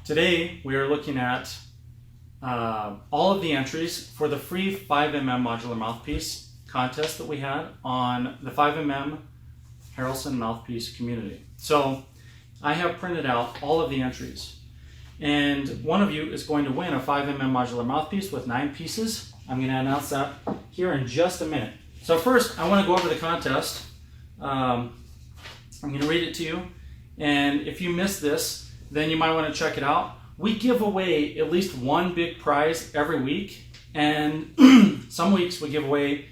Today we are looking at all of the entries for the free 5mm modular mouthpiece contest that we had on the 5mm Harrelson Mouthpiece community. So I have printed out all of the entries, and one of you is going to win a 5mm modular mouthpiece with 9 pieces. I'm going to announce that here in just a minute. So first I want to go over the contest. I'm going to read it to you, and if you missed this, then you might want to check it out. We give away at least one big prize every week, and some weeks we give away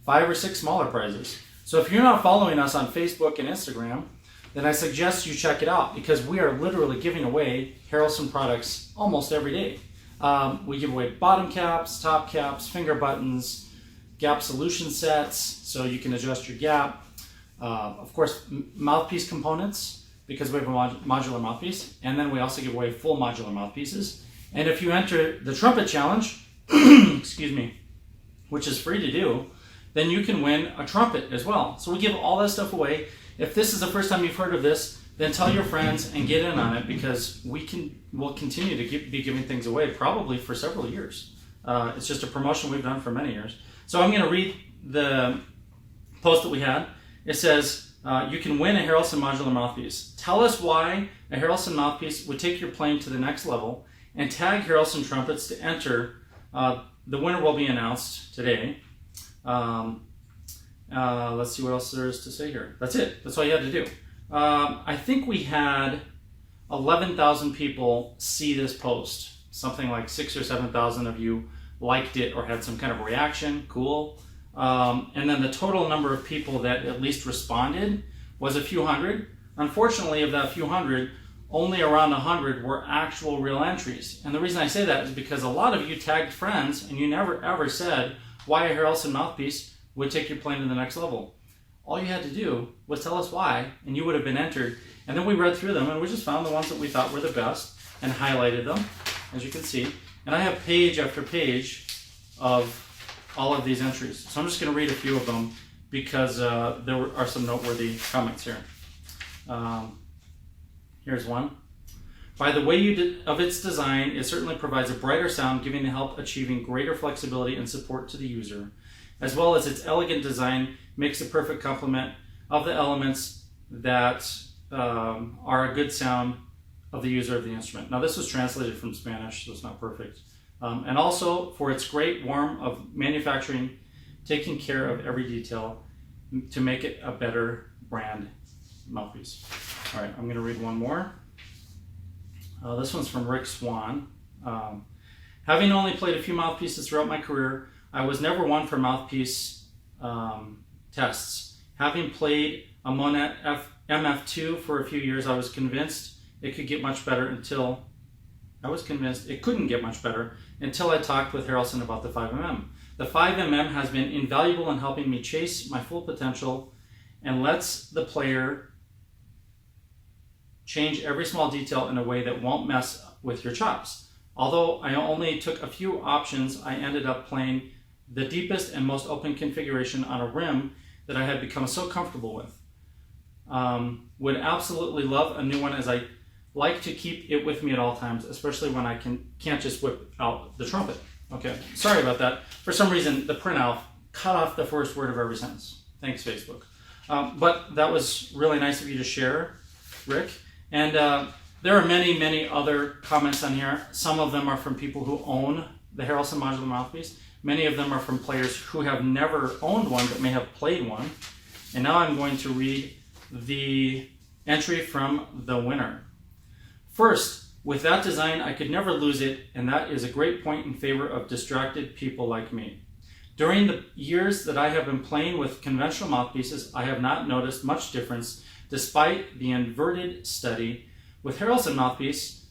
5 or 6 smaller prizes. So if you're not following us on Facebook and Instagram, then I suggest you check it out, because we are literally giving away Harrelson products almost every day. We give away bottom caps, top caps, finger buttons, gap solution sets, so you can adjust your gap. Of course, mouthpiece components, because we have a modular mouthpiece, and then we also give away full modular mouthpieces. And if you enter the trumpet challenge, excuse me, which is free to do, then you can win a trumpet as well. So we give all that stuff away. If this is the first time you've heard of this, then tell your friends and get in on it, because we'll continue to be giving things away probably for several years. It's just a promotion we've done for many years. So I'm going to read the post that we had. It says, you can win a Harrelson modular mouthpiece. Tell us why a Harrelson mouthpiece would take your playing to the next level, and tag Harrelson Trumpets to enter. The winner will be announced today. Let's see what else there is to say here. That's it. That's all you had to do. I think we had 11,000 people see this post. Something like 6,000 or 7,000 of you liked it or had some kind of reaction. Cool. And then the total number of people that at least responded was a few hundred. Unfortunately, of that few hundred, only around 100 were actual real entries. And the reason I say that is because a lot of you tagged friends, and you never ever said why a Harrelson mouthpiece would take your playing to the next level. All you had to do was tell us why, and you would have been entered. And then we read through them, and we just found the ones that we thought were the best and highlighted them, as you can see. And I have page after page of all of these entries. So I'm just going to read a few of them, because there are some noteworthy comments here. Here's one. By the way of its design, it certainly provides a brighter sound, giving the help achieving greater flexibility and support to the user, as well as its elegant design makes a perfect complement of the elements that are a good sound of the user of the instrument. Now this was translated from Spanish, so it's not perfect. And also for its great warmth of manufacturing, taking care of every detail to make it a better brand mouthpiece. All right, I'm going to read one more. This one's from Rick Swan. Having only played a few mouthpieces throughout my career, I was never one for mouthpiece tests. Having played a Monet MF2 for a few years, I was convinced it could get much better until it couldn't get much better until I talked with Harrelson about the 5mm. The 5mm has been invaluable in helping me chase my full potential and lets the player change every small detail in a way that won't mess with your chops. Although I only took a few options, I ended up playing the deepest and most open configuration on a rim that I had become so comfortable with. Would absolutely love a new one, as I like to keep it with me at all times, especially when I can't just whip out the trumpet. Okay, sorry about that. For some reason, the printout cut off the first word of every sentence. Thanks, Facebook. But that was really nice of you to share, Rick. And there are many, many other comments on here. Some of them are from people who own the Harrelson modular mouthpiece. Many of them are from players who have never owned one but may have played one. And now I'm going to read the entry from the winner. First, with that design, I could never lose it, and that is a great point in favor of distracted people like me. During the years that I have been playing with conventional mouthpieces, I have not noticed much difference, despite the inverted study. With Harrelson mouthpieces,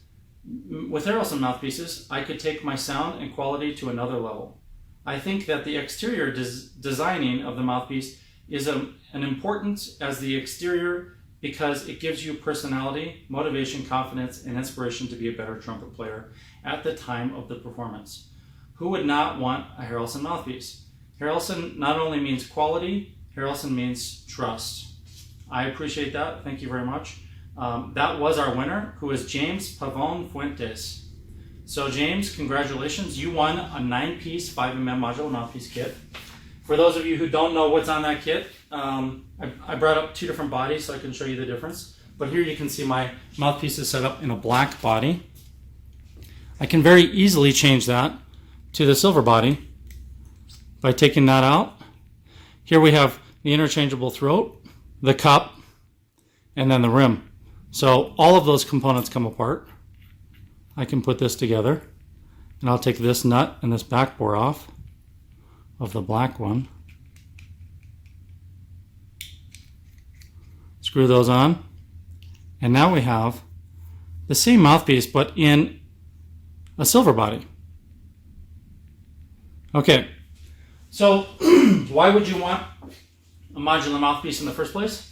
I could take my sound and quality to another level. I think that the exterior designing of the mouthpiece is an importance as the exterior, because it gives you personality, motivation, confidence, and inspiration to be a better trumpet player at the time of the performance. Who would not want a Harrelson mouthpiece? Harrelson not only means quality, Harrelson means trust. I appreciate that. Thank you very much. that was our winner, who is James Pavon Fuentes. So James, congratulations. You won a 9-piece 5mm modular mouthpiece kit. For those of you who don't know what's on that kit, I brought up 2 different bodies so I can show you the difference. But here you can see my mouthpiece is set up in a black body. I can very easily change that to the silver body by taking that out. Here we have the interchangeable throat, the cup, and then the rim. So all of those components come apart. I can put this together, and I'll take this nut and this back bore off of the black one. Screw those on, and now we have the same mouthpiece but in a silver body. Okay, so why would you want a modular mouthpiece in the first place?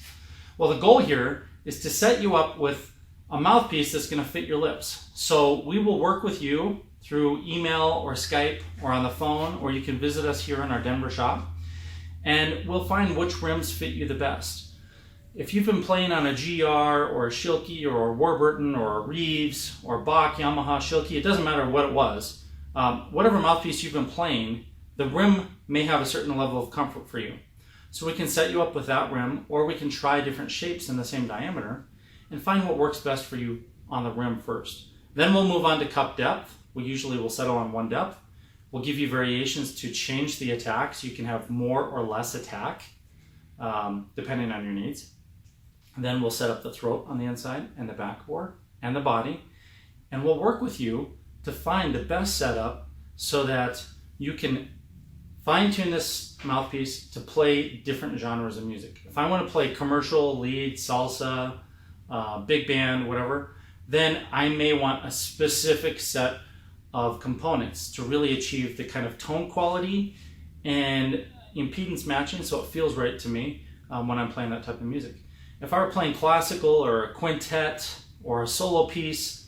Well, the goal here is to set you up with a mouthpiece that's going to fit your lips. So we will work with you through email or Skype or on the phone, or you can visit us here in our Denver shop, and we'll find which rims fit you the best. If you've been playing on a GR or a Schilke or a Warburton or a Reeves or Bach, Yamaha, Schilke, it doesn't matter what it was. Whatever mouthpiece you've been playing, the rim may have a certain level of comfort for you. So we can set you up with that rim, or we can try different shapes in the same diameter and find what works best for you on the rim first. Then we'll move on to cup depth. We usually will settle on 1 depth. We'll give you variations to change the attack so you can have more or less attack depending on your needs. And then we'll set up the throat on the inside and the back bore and the body. And we'll work with you to find the best setup so that you can fine-tune this mouthpiece to play different genres of music. If I want to play commercial, lead, salsa, big band, whatever, then I may want a specific set of components to really achieve the kind of tone quality and impedance matching so it feels right to me when I'm playing that type of music. If I were playing classical or a quintet or a solo piece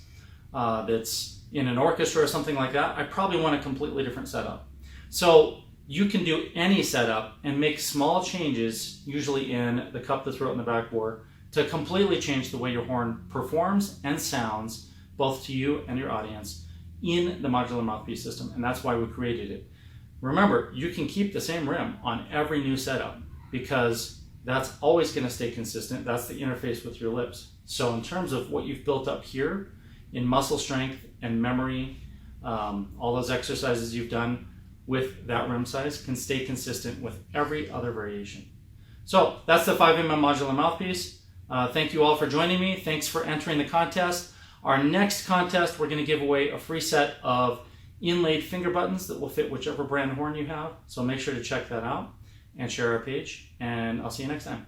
that's in an orchestra or something like that, I probably want a completely different setup. So you can do any setup and make small changes, usually in the cup, the throat, and the back bore, to completely change the way your horn performs and sounds, both to you and your audience, in the modular mouthpiece system, and that's why we created it. Remember, you can keep the same rim on every new setup because that's always going to stay consistent. That's the interface with your lips. So in terms of what you've built up here in muscle strength and memory, all those exercises you've done with that rim size can stay consistent with every other variation. So that's the 5mm modular mouthpiece. Thank you all for joining me. Thanks for entering the contest. Our next contest, we're going to give away a free set of inlaid finger buttons that will fit whichever brand horn you have. So make sure to check that out and share our page. And I'll see you next time.